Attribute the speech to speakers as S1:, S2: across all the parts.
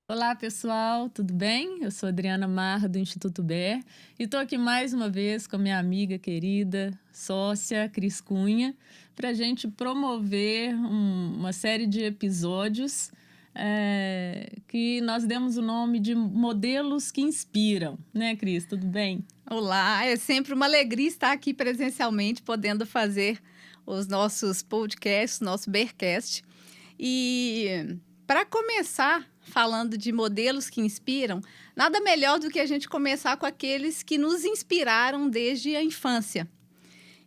S1: Olá, pessoal, tudo bem? Eu sou Adriana Marra, do Instituto BER, e estou aqui mais uma vez com a minha amiga querida, sócia, Cris Cunha, para a gente promover uma série de episódios que nós demos o nome de Modelos que Inspiram, né, Cris? Tudo bem?
S2: Olá, é sempre uma alegria estar aqui presencialmente, podendo fazer os nossos podcasts, nosso Bearcast. E para começar falando de modelos que inspiram, nada melhor do que a gente começar com aqueles que nos inspiraram desde a infância.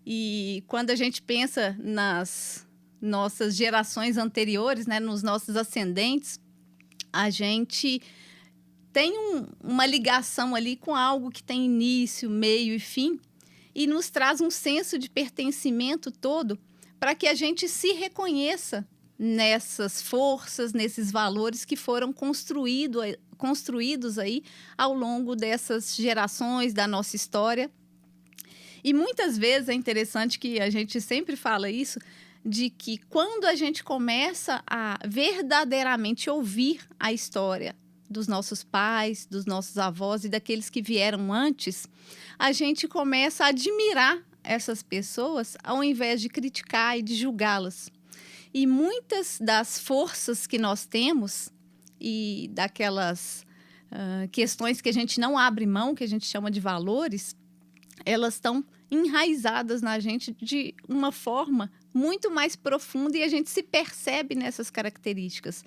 S2: E quando a gente pensa nas nossas gerações anteriores, né, nos nossos ascendentes, a gente tem uma ligação ali com algo que tem início, meio e fim, e nos traz um senso de pertencimento todo para que a gente se reconheça nessas forças, nesses valores que foram construídos aí ao longo dessas gerações da nossa história. E muitas vezes é interessante que a gente sempre fala isso, de que quando a gente começa a verdadeiramente ouvir a história dos nossos pais, dos nossos avós e daqueles que vieram antes, a gente começa a admirar essas pessoas ao invés de criticar e de julgá-las. E muitas das forças que nós temos e daquelas questões que a gente não abre mão, que a gente chama de valores, elas estão enraizadas na gente de uma forma muito mais profunda e a gente se percebe nessas características.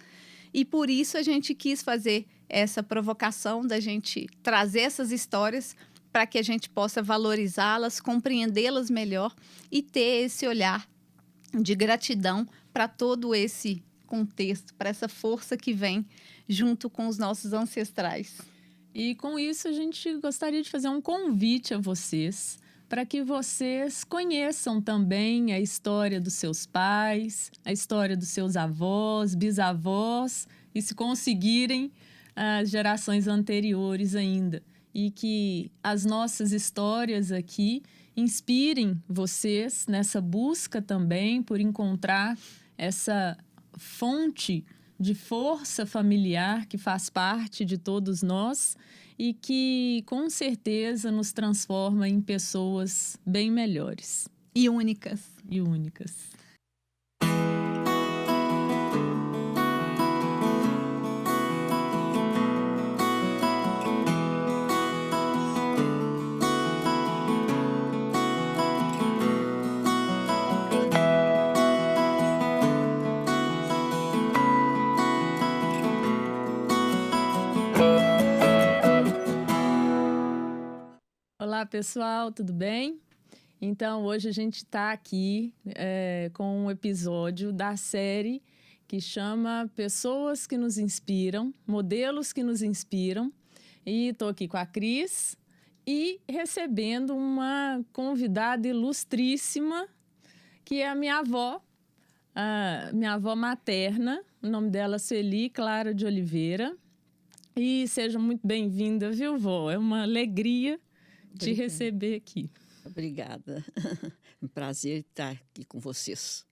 S2: E por isso a gente quis fazer essa provocação da gente trazer essas histórias para que a gente possa valorizá-las, compreendê-las melhor e ter esse olhar de gratidão para todo esse contexto, para essa força que vem junto com os nossos ancestrais.
S1: E com isso a gente gostaria de fazer um convite a vocês para que vocês conheçam também a história dos seus pais, a história dos seus avós, bisavós e, se conseguirem, as gerações anteriores ainda. E que as nossas histórias aqui inspirem vocês nessa busca também por encontrar essa fonte de força familiar que faz parte de todos nós e que, com certeza, nos transforma em pessoas bem melhores.
S2: E únicas.
S1: E únicas. Olá, pessoal, tudo bem? Então, hoje a gente está aqui com um episódio da série que chama Pessoas que nos inspiram, Modelos que nos inspiram. E estou aqui com a Cris e recebendo uma convidada ilustríssima, que é a minha avó materna. O nome dela é Sueli Clara de Oliveira. E seja muito bem-vinda, viu, vó? É uma alegria te receber aqui.
S3: Obrigada. É um prazer estar aqui com vocês.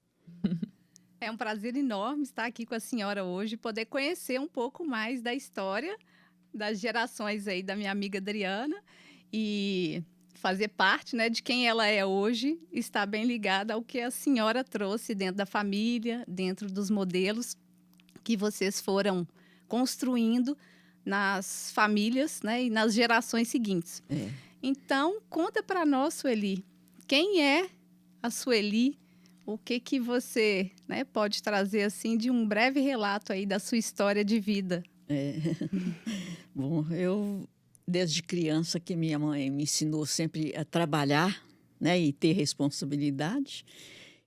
S2: É um prazer enorme estar aqui com a senhora hoje, poder conhecer um pouco mais da história das gerações aí da minha amiga Adriana e fazer parte, né, de quem ela é hoje, está bem ligada ao que a senhora trouxe dentro da família, dentro dos modelos que vocês foram construindo nas famílias, né, e nas gerações seguintes. Então, conta para nós, Sueli, quem é a Sueli? O que você, né, pode trazer assim de um breve relato aí da sua história de vida?
S3: Bom, eu desde criança que minha mãe me ensinou sempre a trabalhar, né, e ter responsabilidade.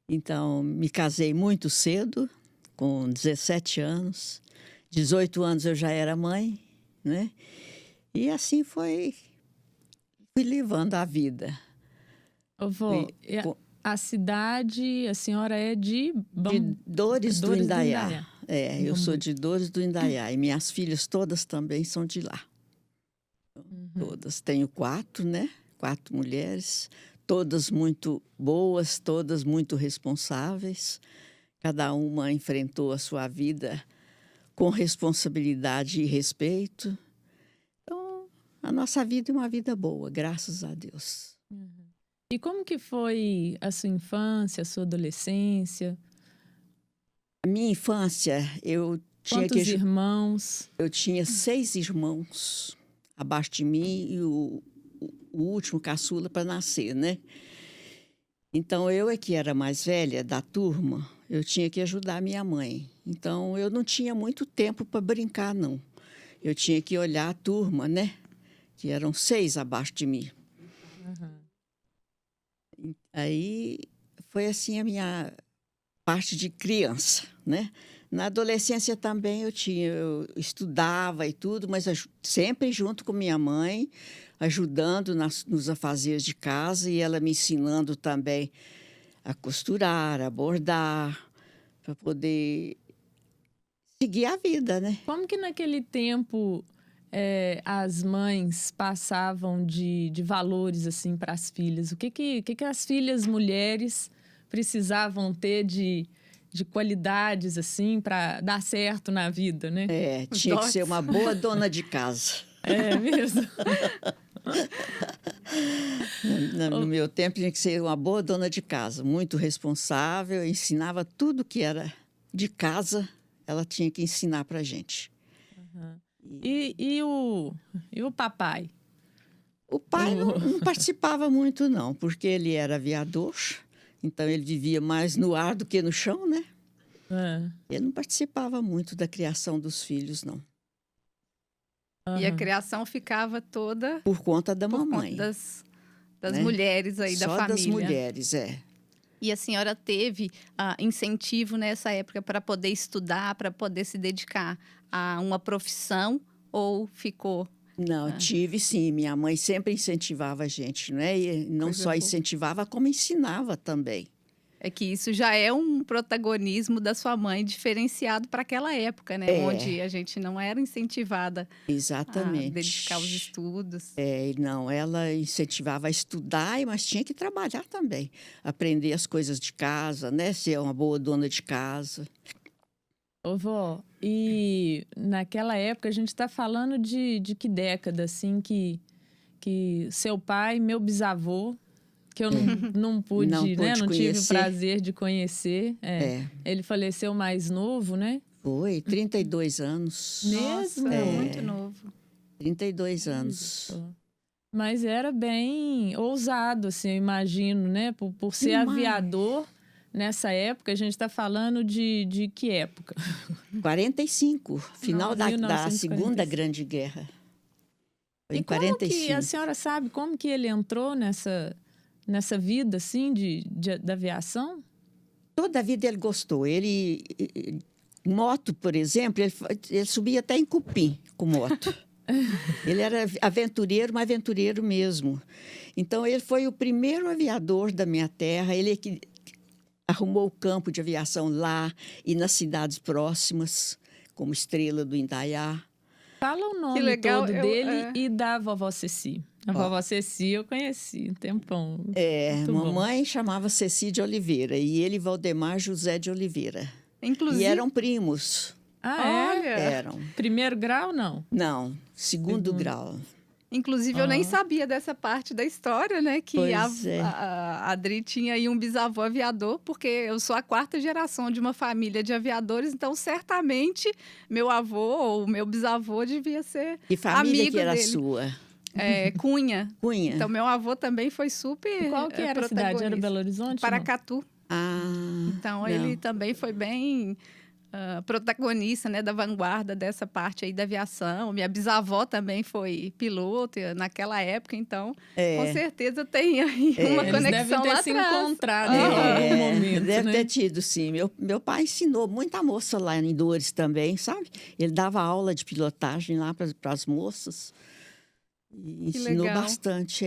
S3: Então, me casei muito cedo, com 17 anos. 18 anos eu já era mãe, né? E assim fui levando a vida.
S1: Vó, a cidade, a senhora é de
S3: Dores do Indaiá. Eu
S1: Vamos.
S3: sou de Dores do Indaiá. E minhas filhas todas também são de lá. Todas. Tenho 4, né? 4 mulheres. Todas muito boas, todas muito responsáveis. Cada uma enfrentou a sua vida com responsabilidade e respeito. Então, a nossa vida é uma vida boa, graças a Deus.
S1: E como que foi a sua infância, a sua adolescência?
S3: A minha infância,
S1: Quantos irmãos?
S3: eu tinha 6 irmãos abaixo de mim e o último caçula para nascer, né? Então, eu é que era mais velha da turma, eu tinha que ajudar a minha mãe. Então, eu não tinha muito tempo para brincar, não. Eu tinha que olhar a turma, né? Que eram 6 abaixo de mim. Aí, foi assim a minha parte de criança, né? Na adolescência também eu estudava e tudo, mas sempre junto com minha mãe, ajudando nos afazeres de casa e ela me ensinando também a costurar, a bordar, para poder seguir a vida, né?
S1: Como que naquele tempo as mães passavam de valores assim para as filhas? O que as filhas mulheres precisavam ter de qualidades assim para dar certo na vida, né?
S3: Tinha que ser uma boa dona de casa.
S1: É mesmo?
S3: No meu tempo, tinha que ser uma boa dona de casa, muito responsável, ensinava tudo que era de casa, ela tinha que ensinar para a gente.
S1: E o papai?
S3: O pai não participava muito, não, porque ele era aviador, então ele vivia mais no ar do que no chão, né? Ele não participava muito da criação dos filhos, não.
S2: E a criação ficava toda
S3: por conta da
S2: por
S3: mamãe.
S2: conta das
S3: né?
S2: mulheres aí da
S3: Só
S2: família.
S3: das mulheres,
S2: E a senhora teve incentivo nessa época para poder estudar, para poder se dedicar a uma profissão ou ficou?
S3: Não, tive sim. Minha mãe sempre incentivava a gente, né? E não
S2: Coisa
S3: só
S2: boa.
S3: incentivava, como ensinava também.
S2: É que isso já é um protagonismo da sua mãe diferenciado para aquela época, né? Onde a gente não era incentivada
S3: Exatamente.
S2: a dedicar os estudos.
S3: Não, ela incentivava a estudar, mas tinha que trabalhar também. Aprender as coisas de casa, né? Ser uma boa dona de casa.
S1: Ô, vó, e naquela época a gente está falando de que década, assim, que seu pai, meu bisavô, que eu não pude,
S3: Não
S1: né?
S3: pude
S1: Não tive o
S3: conhecer.
S1: prazer de conhecer. Ele faleceu mais novo, né?
S3: Foi, 32 anos.
S1: Mesmo?
S2: Nossa, muito novo.
S3: 32 anos.
S1: Mas era bem ousado, assim, eu imagino, né? Por ser
S3: Demais.
S1: aviador, nessa época, a gente está falando de que época?
S3: 45, final da
S1: 1945.
S3: Segunda Grande Guerra. Foi em
S1: E como que
S3: 45.
S1: a senhora sabe como que ele entrou nessa vida, assim, da aviação?
S3: Toda a vida ele gostou. Moto, por exemplo, ele subia até em Cupim com moto. Ele era aventureiro, mas aventureiro mesmo. Então, ele foi o primeiro aviador da minha terra. Ele é que arrumou o campo de aviação lá e nas cidades próximas, como Estrela do Indaiá.
S1: Fala o nome
S2: legal,
S1: todo dele e da vovó Ceci. A vovó Ceci eu conheci um tempão. Muito bom.
S3: Mamãe chamava Ceci de Oliveira e ele Valdemar José de Oliveira.
S2: Inclusive,
S3: E eram primos.
S2: olha,
S3: Eram.
S1: Primeiro grau, não?
S3: Não, segundo grau.
S2: inclusive eu nem sabia dessa parte da história, né? Que
S3: Pois
S2: a Adri tinha aí um bisavô aviador, porque eu sou a 4ª geração de uma família de aviadores, então certamente meu avô ou meu bisavô devia ser
S3: Que família
S2: amigo
S3: que era a
S2: dele.
S3: sua?
S2: Cunha.
S3: Cunha?
S2: Então meu avô também foi super
S1: Qual que era a cidade? Era
S2: protagonista.
S1: Belo Horizonte? não?
S2: Paracatu.
S3: Então,
S2: Então ele também foi bem protagonista, né, da vanguarda dessa parte aí da aviação. Minha bisavó também foi piloto naquela época, então com certeza tem aí uma
S1: Eles
S2: conexão
S1: devem ter
S2: lá
S1: se
S2: atrás.
S1: encontrado em algum momento,
S3: deve
S1: né?
S3: ter tido, sim. Meu pai ensinou muita moça lá em Dores também, sabe? Ele dava aula de pilotagem lá para as moças. E ensinou
S2: legal.
S3: bastante,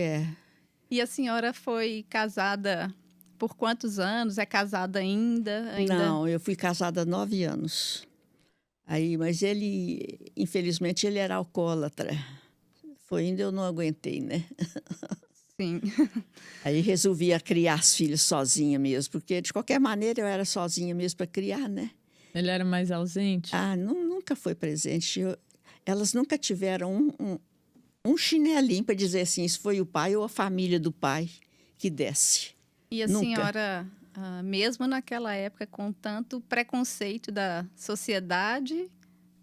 S2: E a senhora foi casada por quantos anos? É casada ainda?
S3: Não, eu fui casada há 9 anos. Mas ele, infelizmente, ele era alcoólatra. Foi ainda eu não aguentei, né?
S2: Sim.
S3: Aí resolvi criar as filhos sozinha mesmo, porque de qualquer maneira eu era sozinha mesmo para criar, né?
S1: Ele era mais ausente?
S3: Não nunca foi presente. Elas nunca tiveram um chinelinho para dizer assim, isso foi o pai ou a família do pai que desce.
S2: E a
S3: Nunca.
S2: senhora, mesmo naquela época, com tanto preconceito da sociedade,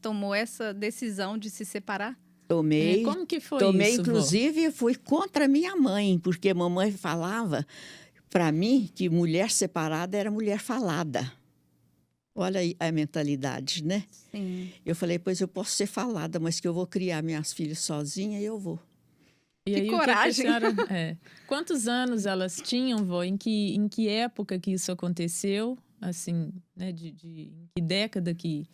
S2: tomou essa decisão de se separar?
S3: Tomei.
S1: Como que foi
S3: Tomei,
S1: isso, vó?
S3: inclusive, fui contra minha mãe, porque a mamãe falava para mim que mulher separada era mulher falada. Olha aí a mentalidade, né?
S2: Sim.
S3: Eu falei, pois eu posso ser falada, mas que eu vou criar minhas filhas sozinha e eu vou.
S1: E
S2: Que
S1: aí,
S2: coragem!
S1: Quantos anos elas tinham, vó? Em que época que isso aconteceu? Assim, né? Em que década que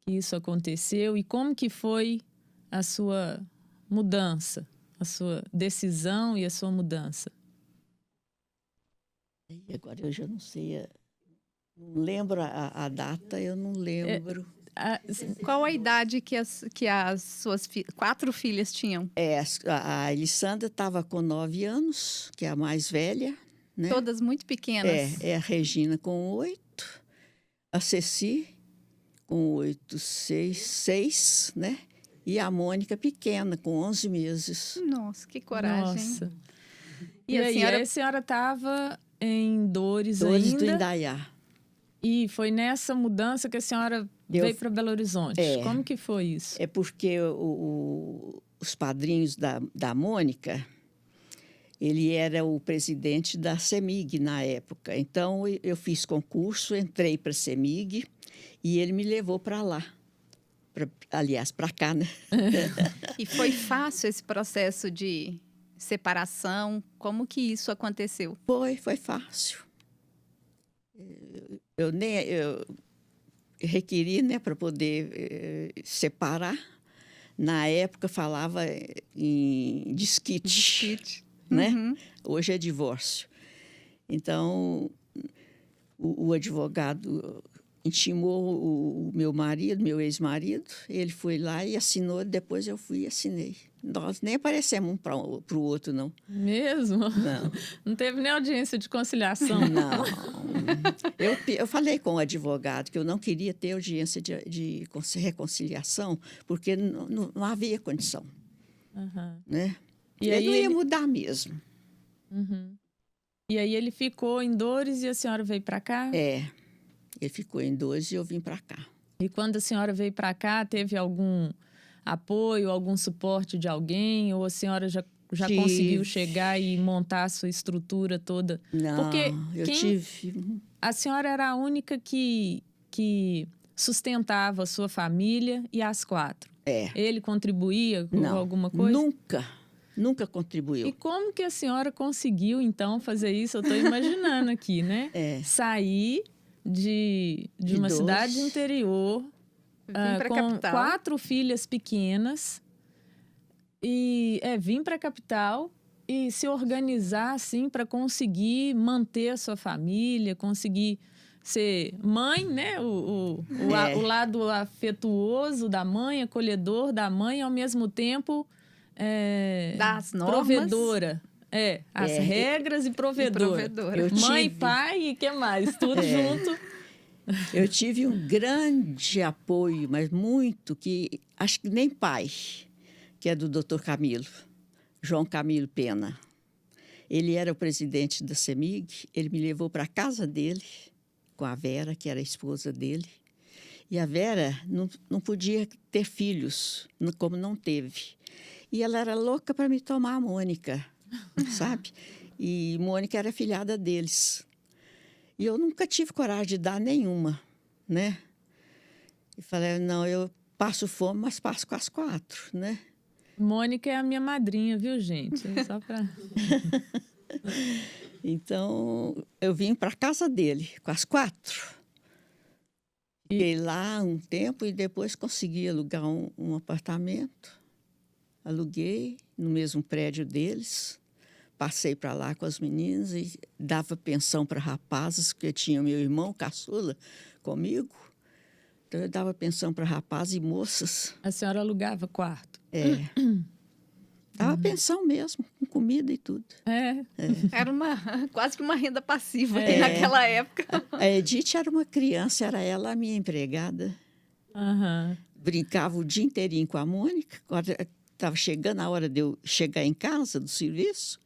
S1: isso aconteceu? E como que foi a sua mudança? A sua decisão e a sua mudança?
S3: E agora eu já não sei, não lembro a data, eu não lembro.
S2: Qual a idade que as suas 4 filhas tinham?
S3: A Elissandra estava com 9 anos, que é a mais velha, né?
S2: Todas muito pequenas.
S3: É a Regina com 8, a Ceci com 8, 6, né? E a Mônica pequena, com 11 meses.
S2: Nossa, que coragem.
S1: Nossa.
S2: E
S1: E
S2: a
S1: aí,
S2: senhora-
S1: a senhora estava em Dores
S3: Dores do
S1: ainda?
S3: Indaiá.
S1: E foi nessa mudança que a senhora veio para Belo Horizonte.
S3: É.
S1: Como que foi isso?
S3: É porque os padrinhos da Mônica, ele era o presidente da CEMIG na época. Então, eu fiz concurso, entrei para a CEMIG e ele me levou para lá. Aliás, para cá, né?
S2: E foi fácil esse processo de separação? Como que isso aconteceu?
S3: Foi fácil. Eu requeri, né, para poder separar. Na época falava em desquite, né?
S2: Uhum.
S3: Hoje é divórcio. Então, o advogado intimou o meu marido, meu ex-marido, ele foi lá e assinou, depois eu fui e assinei. Nós nem aparecemos um para o outro, não.
S1: Mesmo?
S3: Não.
S1: Não teve nem audiência de conciliação?
S3: Não. Eu falei com o advogado que eu não queria ter audiência de reconciliação, porque não havia condição,
S1: Uhum.
S3: né?
S1: E
S3: ele
S1: aí
S3: não ia
S1: ele-
S3: mudar mesmo.
S1: Uhum. E aí ele ficou em Dores e a senhora veio para cá?
S3: Ele ficou em 12 e eu vim para cá.
S1: E quando a senhora veio para cá, teve algum apoio, algum suporte de alguém? Ou a senhora já
S3: Tive.
S1: conseguiu chegar e montar a sua estrutura toda?
S3: Não,
S1: Porque
S3: eu
S1: quem-
S3: tive...
S1: A senhora era a única que sustentava a sua família e as 4. Ele contribuía com
S3: Não,
S1: alguma coisa?
S3: nunca contribuiu.
S1: E como que a senhora conseguiu, então, fazer isso? Eu estou imaginando aqui, né? Sair de uma
S3: Dores.
S1: cidade interior
S2: Vim para
S1: com
S2: capital.
S1: 4 filhas pequenas e vim para a capital e se organizar assim para conseguir manter a sua família, conseguir ser mãe, né? O lado afetuoso da mãe, acolhedor da mãe, ao mesmo tempo
S2: Das normas.
S1: provedora. As regras e provedora.
S3: Eu
S1: Mãe,
S3: tive.
S1: pai e que mais? Tudo junto.
S3: Eu tive um grande apoio, mas muito, que acho que nem pai, que é do Dr. Camilo, João Camilo Pena. Ele era o presidente da CEMIG, ele me levou para a casa dele, com a Vera, que era a esposa dele. E a Vera não podia ter filhos, como não teve. E ela era louca para me tomar a Mônica, sabe? E Mônica era filhada deles. E eu nunca tive coragem de dar nenhuma, né? E falei, não, eu passo fome, mas passo com as 4, né?
S1: Mônica é a minha madrinha, viu, gente? Só para...
S3: Então, eu vim para a casa dele, com as 4. Fiquei lá um tempo e depois consegui alugar um apartamento. Aluguei no mesmo prédio deles. Passei para lá com as meninas e dava pensão para rapazes, porque tinha meu irmão caçula comigo. Então, eu dava pensão para rapazes e moças.
S1: A senhora alugava quarto?
S3: Dava pensão mesmo, com comida e tudo.
S2: Era quase que uma renda passiva naquela época.
S3: A Edith era uma criança, era ela a minha empregada.
S1: Aham.
S3: brincava o dia inteirinho com a Mônica. Estava chegando a hora de eu chegar em casa do serviço,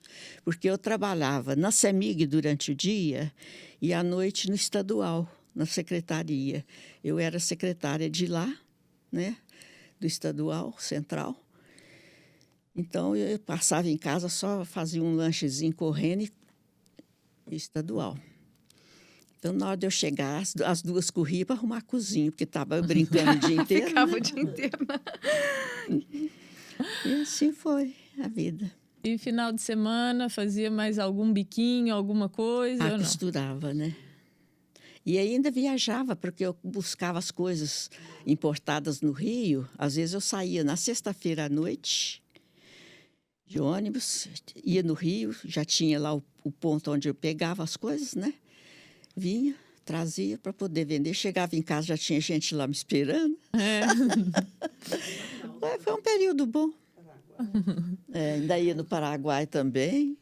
S3: porque eu trabalhava na CEMIG durante o dia e à noite no estadual, na secretaria. Eu era secretária de lá, né, do estadual central. Então, eu passava em casa, só fazia um lanchezinho correndo e estadual. Então, na hora de eu chegar, as duas corriam para arrumar a cozinha, porque estava brincando o dia inteiro.
S2: Ficava
S3: né?
S2: o dia inteiro.
S3: E assim foi a vida.
S1: E final de semana fazia mais algum biquinho, alguma coisa ou não?
S3: Costurava, né? E ainda viajava, porque eu buscava as coisas importadas no Rio. Às vezes eu saía na sexta-feira à noite, de ônibus, ia no Rio, já tinha lá o ponto onde eu pegava as coisas, né? Vinha, trazia para poder vender. Chegava em casa, já tinha gente lá me esperando. Foi um período bom. Ainda ia no Paraguai também.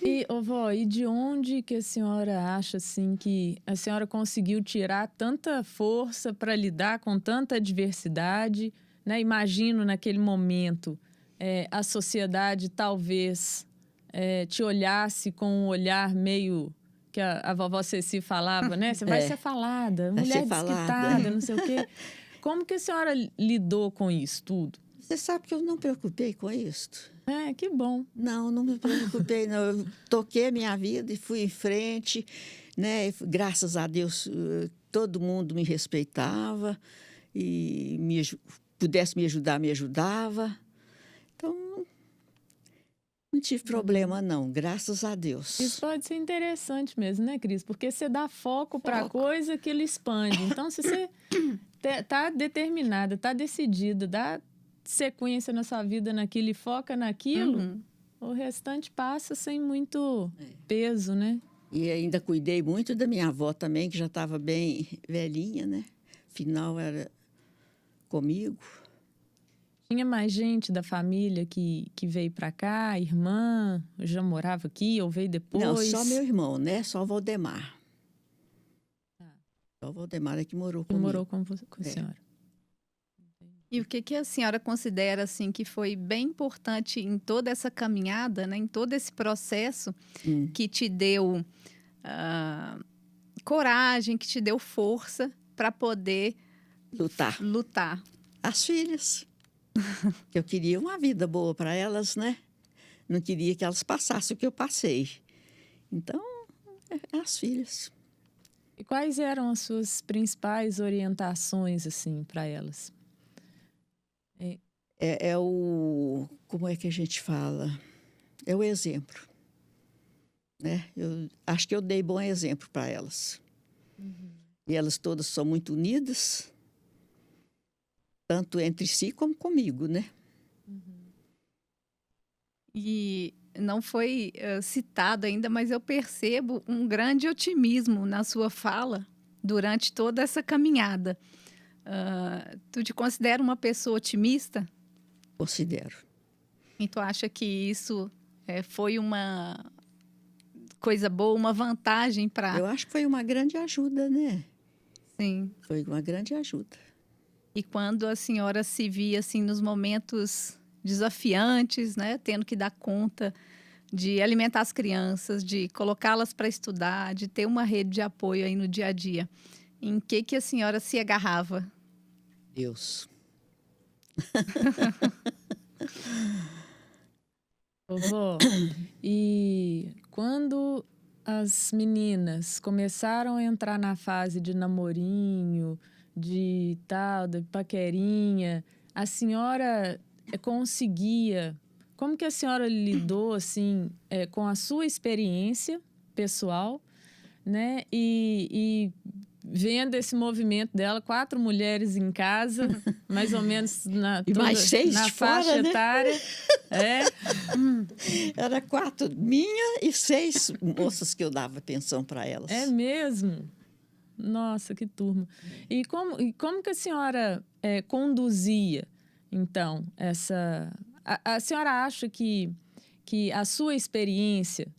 S1: E, vó, e de onde que a senhora acha assim que a senhora conseguiu tirar tanta força para lidar com tanta adversidade, né? Imagino naquele momento a sociedade talvez te olhasse com um olhar meio que a vovó Ceci falava, né? Você vai ser falada, mulher desquitada, não sei o quê. Como que a senhora lidou com isso tudo?
S3: Você sabe que eu não me preocupei com isso.
S1: Que bom.
S3: Não me preocupei, não. Eu toquei a minha vida e fui em frente, né? E, graças a Deus, todo mundo me respeitava e pudesse me ajudar, me ajudava. Então, não tive problema, não, graças a Deus.
S1: Isso pode ser interessante mesmo, né, Cris? Porque você dá foco para a coisa que ele expande. Então, se você está determinada, está decidida, dá sequência na sua vida naquilo e foca naquilo, o restante passa sem muito peso, né?
S3: E ainda cuidei muito da minha avó também, que já estava bem velhinha, né? Afinal, era comigo.
S1: Tinha mais gente da família que veio para cá? Irmã já morava aqui ou veio depois?
S3: Não, só meu irmão, né? Só o Valdemar. Só o Valdemar é que morou comigo.
S1: Morou com a senhora.
S2: E o que a senhora considera assim que foi bem importante em toda essa caminhada, né, em todo esse processo que te deu coragem, que te deu força para poder lutar?
S3: As filhas. Eu queria uma vida boa para elas, né? Não queria que elas passassem o que eu passei. Então, as filhas.
S1: E quais eram as suas principais orientações assim para elas?
S3: Como é que a gente fala? É o exemplo, né? Eu acho que eu dei bom exemplo para elas. E elas todas são muito unidas, tanto entre si como comigo, né?
S2: E não foi citado ainda, mas eu percebo um grande otimismo na sua fala durante toda essa caminhada. Tu te considera uma pessoa otimista?
S3: Considero.
S2: E tu acha que isso foi uma coisa boa, uma vantagem para...
S3: Eu acho que foi uma grande ajuda, né?
S2: Sim.
S3: Foi uma grande ajuda.
S2: E quando a senhora se via assim nos momentos desafiantes, né, tendo que dar conta de alimentar as crianças, de colocá-las para estudar, de ter uma rede de apoio aí no dia a dia, em que a senhora se agarrava?
S3: Deus.
S1: Vovó, e quando as meninas começaram a entrar na fase de namorinho, de tal, de paquerinha, a senhora conseguia... Como que a senhora lidou, assim, com a sua experiência pessoal, né? E vendo esse movimento dela, 4 mulheres em casa, mais ou menos
S3: mais 6
S1: na
S3: de
S1: faixa
S3: fora, né?
S1: etária.
S3: Era 4 minha e 6 moças que eu dava pensão para elas.
S1: É mesmo? Nossa, que turma. E como que a senhora conduzia, então, essa... A senhora acha que a sua experiência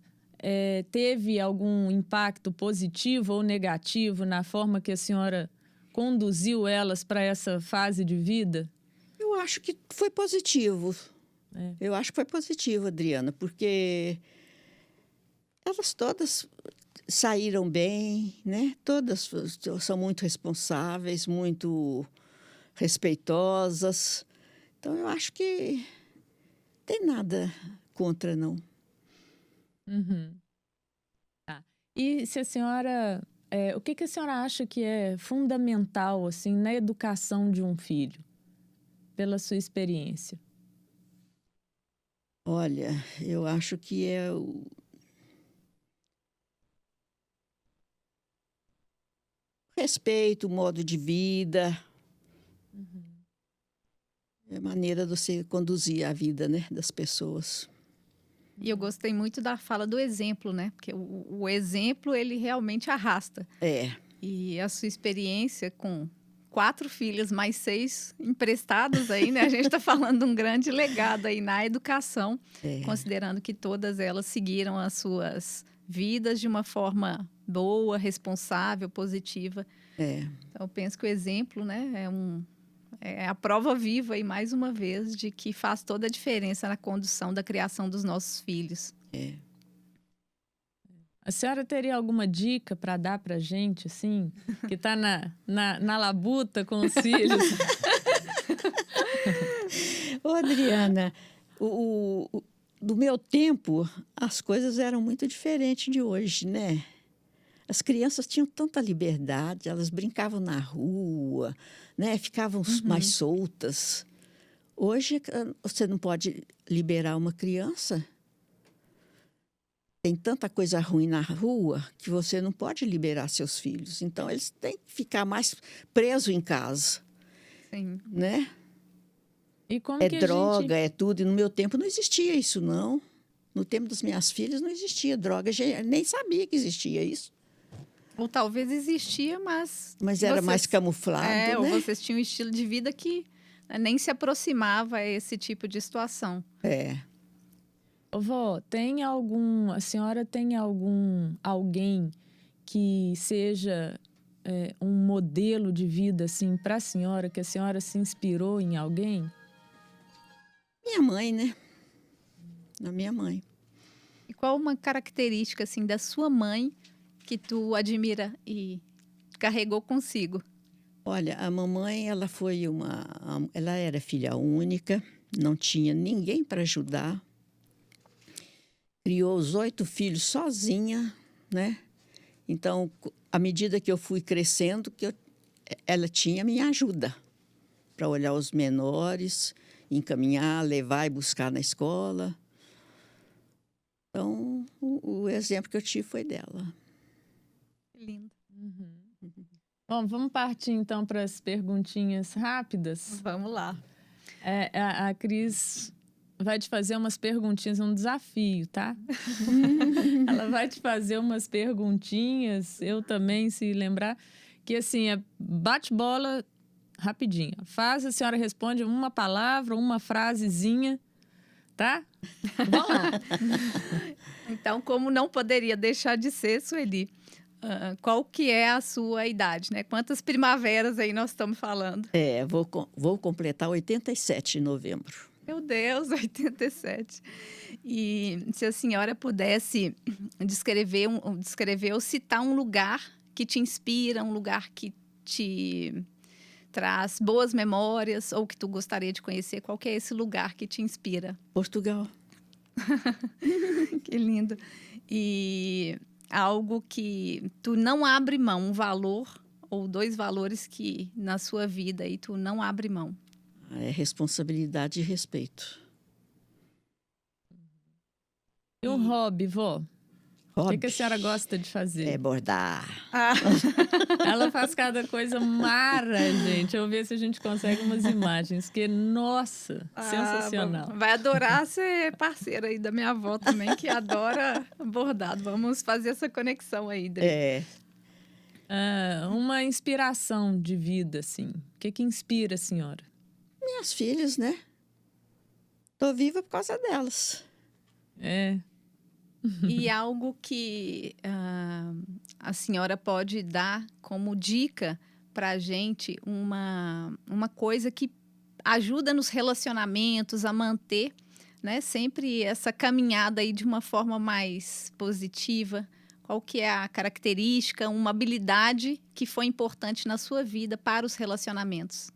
S1: teve algum impacto positivo ou negativo na forma que a senhora conduziu elas para essa fase de vida?
S3: Eu acho que foi positivo. Eu acho que foi positivo, Adriana, porque elas todas saíram bem, né? Todas são muito responsáveis, muito respeitosas. Então, eu acho que não tem nada contra, não.
S1: Uhum. Tá. E se a senhora... o que a senhora acha que é fundamental, assim, na educação de um filho, pela sua experiência?
S3: Olha, eu acho que é o respeito, o modo de vida, a maneira de você conduzir a vida, né, das pessoas.
S2: E eu gostei muito da fala do exemplo, né? Porque o exemplo, ele realmente arrasta.
S3: É,
S2: E a sua experiência com 4 filhas, mais 6 emprestadas aí, né? A gente está falando de um grande legado aí na educação, considerando que todas elas seguiram as suas vidas de uma forma boa, responsável, positiva. Então, eu penso que o exemplo, né, é a prova viva, e mais uma vez, de que faz toda a diferença na condução da criação dos nossos filhos.
S1: A senhora teria alguma dica para dar para gente, assim, que está na labuta com os filhos?
S3: Ô, Adriana, do meu tempo, as coisas eram muito diferentes de hoje, né? As crianças tinham tanta liberdade, elas brincavam na rua, né? Ficavam mais soltas. Hoje, você não pode liberar uma criança. Tem tanta coisa ruim na rua que você não pode liberar seus filhos. Então, eles têm que ficar mais presos em casa.
S2: Sim.
S3: Né?
S1: E como
S3: É
S1: que
S3: droga, é tudo. E no meu tempo não existia isso, não. No tempo das minhas filhas não existia droga. Eu nem sabia que existia isso.
S2: Ou talvez existia, mas
S3: era mais camuflado, né?
S2: Ou vocês tinham um estilo de vida que nem se aproximava a esse tipo de situação.
S1: Vó, a senhora tem alguém que seja um modelo de vida, assim, para a senhora, que a senhora se inspirou em alguém?
S3: Minha mãe, né? A minha mãe.
S2: E qual uma característica, assim, da sua mãe que tu admira e carregou consigo?
S3: Olha, a mamãe, ela era filha única, não tinha ninguém para ajudar. Criou os 8 filhos sozinha, né? Então, à medida que eu fui crescendo, ela tinha minha ajuda para olhar os menores, encaminhar, levar e buscar na escola. Então, o exemplo que eu tive foi dela.
S2: Lindo.
S1: Bom, vamos partir então para as perguntinhas rápidas.
S2: Vamos lá.
S1: A Cris vai te fazer umas perguntinhas, um desafio, tá? Ela vai te fazer umas perguntinhas, eu também, se lembrar, que assim, é bate-bola rapidinho. A senhora responde uma palavra, uma frasezinha, tá? Vamos lá.
S2: Então, como não poderia deixar de ser, Sueli, qual que é a sua idade, né? Quantas primaveras aí nós estamos falando?
S3: Vou completar 87 em novembro.
S2: Meu Deus, 87. E se a senhora pudesse descrever ou citar um lugar que te inspira, um lugar que te traz boas memórias ou que tu gostaria de conhecer, qual que é esse lugar que te inspira?
S3: Portugal.
S2: Que lindo. E algo que tu não abre mão, um valor ou 2 valores que na sua vida e tu não abre mão.
S3: É responsabilidade e respeito.
S1: E um hobby, vó? O que a senhora gosta de fazer?
S3: É bordar.
S1: Ela faz cada coisa mara, gente. Eu vou ver se a gente consegue umas imagens. Que, nossa, sensacional.
S2: Vai adorar ser parceira aí da minha avó também, que adora bordado. Vamos fazer essa conexão aí, Dri.
S1: Uma inspiração de vida, assim. O que inspira a senhora?
S3: Minhas filhas, né? Tô viva por causa delas.
S2: E algo que a senhora pode dar como dica para a gente uma coisa que ajuda nos relacionamentos a manter, né, sempre essa caminhada aí de uma forma mais positiva? Qual que é a característica, uma habilidade que foi importante na sua vida para os relacionamentos?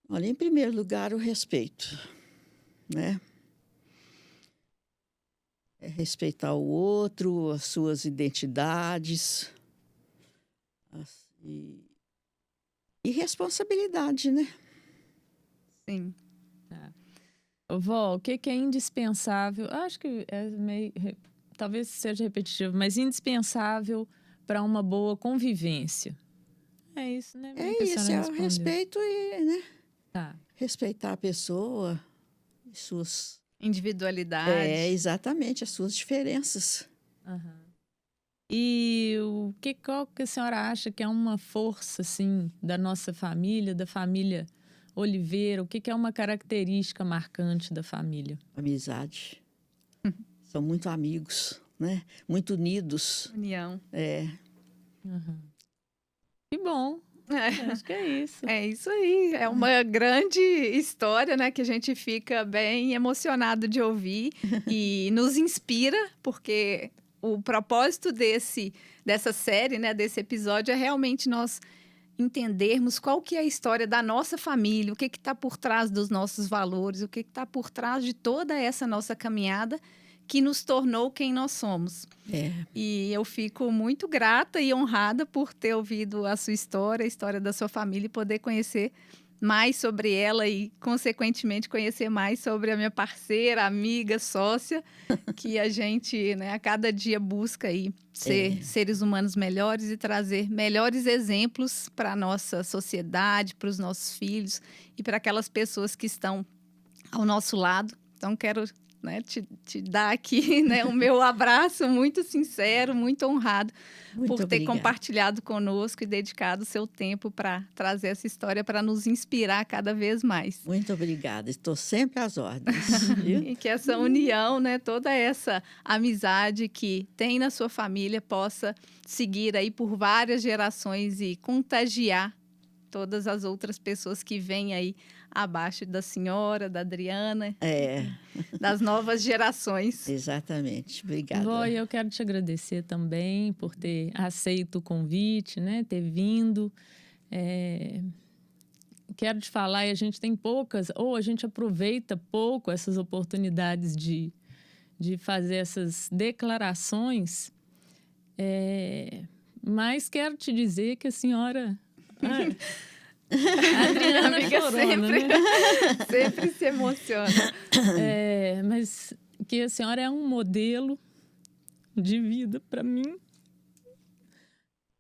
S3: Olha, em primeiro lugar, o respeito, né? É respeitar o outro, as suas identidades e responsabilidade, né?
S2: Sim.
S1: Vó, o que é indispensável? Acho que é meio, talvez seja repetitivo, mas indispensável para uma boa convivência. É isso, né?
S3: É isso, é o respeito e, né?
S1: Tá.
S3: Respeitar a pessoa e suas...
S2: Individualidade.
S3: Exatamente, as suas diferenças.
S1: Uhum. E qual que a senhora acha que é uma força, assim, da nossa família, da família Oliveira? O que é uma característica marcante da família?
S3: Amizade. São muito amigos, né? Muito unidos.
S2: União.
S1: Uhum. Que bom. Acho que é isso.
S2: É isso aí. É uma grande história, né? Que a gente fica bem emocionado de ouvir e nos inspira, porque o propósito dessa série, né? Desse episódio é realmente nós entendermos qual que é a história da nossa família, o que está por trás dos nossos valores, o que está por trás de toda essa nossa caminhada que nos tornou quem nós somos. E eu fico muito grata e honrada por ter ouvido a sua história, a história da sua família, e poder conhecer mais sobre ela e, consequentemente, conhecer mais sobre a minha parceira, amiga, sócia, que a gente, né, a cada dia busca aí ser seres humanos melhores e trazer melhores exemplos para a nossa sociedade, para os nossos filhos e para aquelas pessoas que estão ao nosso lado. Então, quero, né, te dar aqui, né, o meu abraço muito sincero, muito honrado por ter compartilhado conosco e dedicado o seu tempo para trazer essa história para nos inspirar cada vez mais.
S3: Muito obrigada, estou sempre às ordens. Viu?
S2: E que essa união, né, toda essa amizade que tem na sua família possa seguir aí por várias gerações e contagiar todas as outras pessoas que vêm aí abaixo da senhora, da Adriana, das novas gerações.
S3: Exatamente, obrigada.
S1: Vó, eu quero te agradecer também por ter aceito o convite, né? Ter vindo. Quero te falar, e a gente tem poucas, ou a gente aproveita pouco essas oportunidades de fazer essas declarações, mas quero te dizer que a senhora... A Adriana chorona,
S2: sempre se emociona.
S1: Mas que a senhora é um modelo de vida para mim.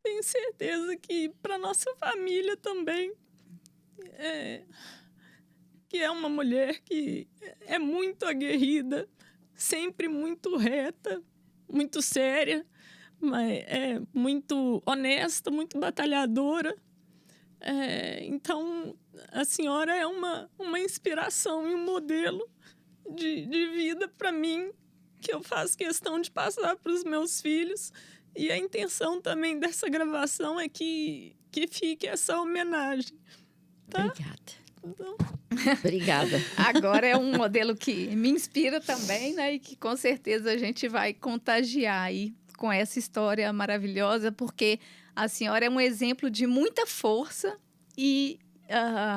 S1: Tenho certeza que para nossa família também. Que é uma mulher que é muito aguerrida, sempre muito reta, muito séria, mas é muito honesta, muito batalhadora. Então, a senhora é uma inspiração e um modelo de vida para mim, que eu faço questão de passar para os meus filhos. E a intenção também dessa gravação é que fique essa homenagem. Tá?
S3: Obrigada. Então... Obrigada.
S2: Agora é um modelo que me inspira também, né? E que com certeza a gente vai contagiar aí com essa história maravilhosa, porque a senhora é um exemplo de muita força e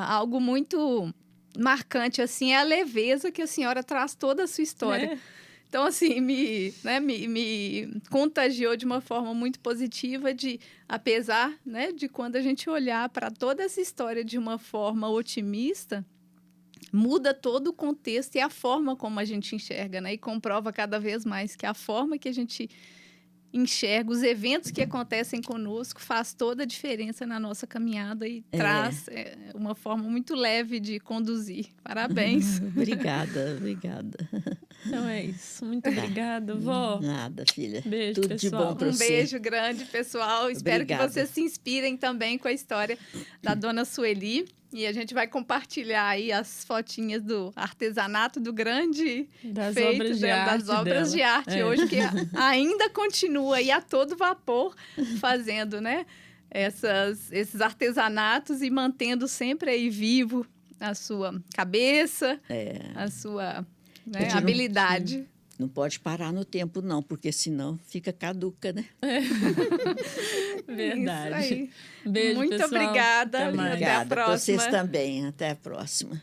S2: algo muito marcante, assim, é a leveza que a senhora traz toda a sua história. Então, assim, me contagiou de uma forma muito positiva, apesar, né, de quando a gente olhar para toda essa história de uma forma otimista, muda todo o contexto e a forma como a gente enxerga, né? E comprova cada vez mais que a forma que a gente enxerga, os eventos que acontecem conosco, faz toda a diferença na nossa caminhada e traz uma forma muito leve de conduzir. Parabéns.
S3: Obrigada.
S1: Então é isso. Muito obrigada, vó.
S3: Nada, filha.
S1: Beijo,
S3: tudo
S1: pessoal.
S3: de bom para você.
S2: Um beijo grande, pessoal. Espero que vocês se inspirem também com a história da dona Sueli. E a gente vai compartilhar aí as fotinhas do artesanato do grande
S1: das
S2: feito
S1: obras de
S2: dela,
S1: arte
S2: das obras
S1: dela.
S2: de arte hoje, que ainda continua aí a todo vapor fazendo, né? esses artesanatos e mantendo sempre aí vivo a sua cabeça, a sua habilidade.
S3: Não pode parar no tempo, não, porque senão fica caduca, né?
S1: Verdade.
S2: Isso aí.
S1: Beijo,
S2: Muito
S1: pessoal.
S2: obrigada.
S1: Até mais.
S2: Até a
S3: Obrigada.
S2: próxima.
S3: Vocês também. Até a próxima.